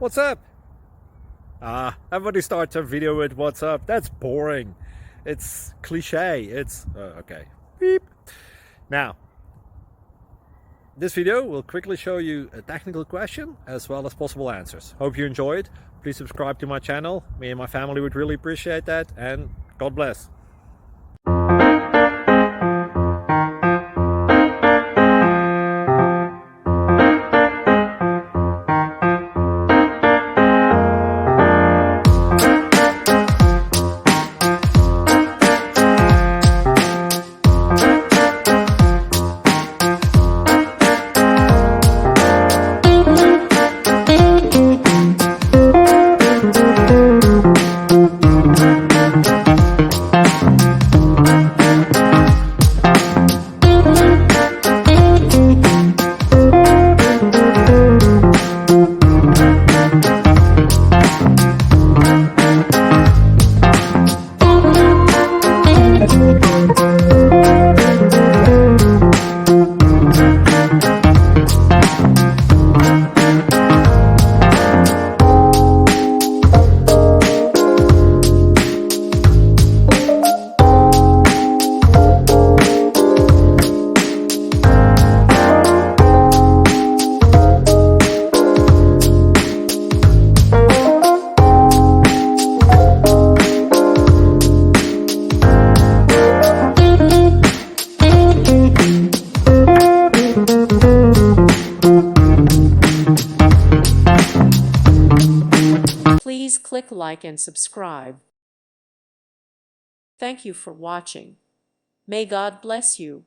What's up? Everybody starts a video with what's up. That's boring. It's cliche. It's okay. Beep. Now, this video will quickly show you a technical question as well as possible answers. Hope you enjoy it. Please subscribe to my channel. Me and my family would really appreciate that, and God bless. Please click like and subscribe. Thank you for watching. May God bless you.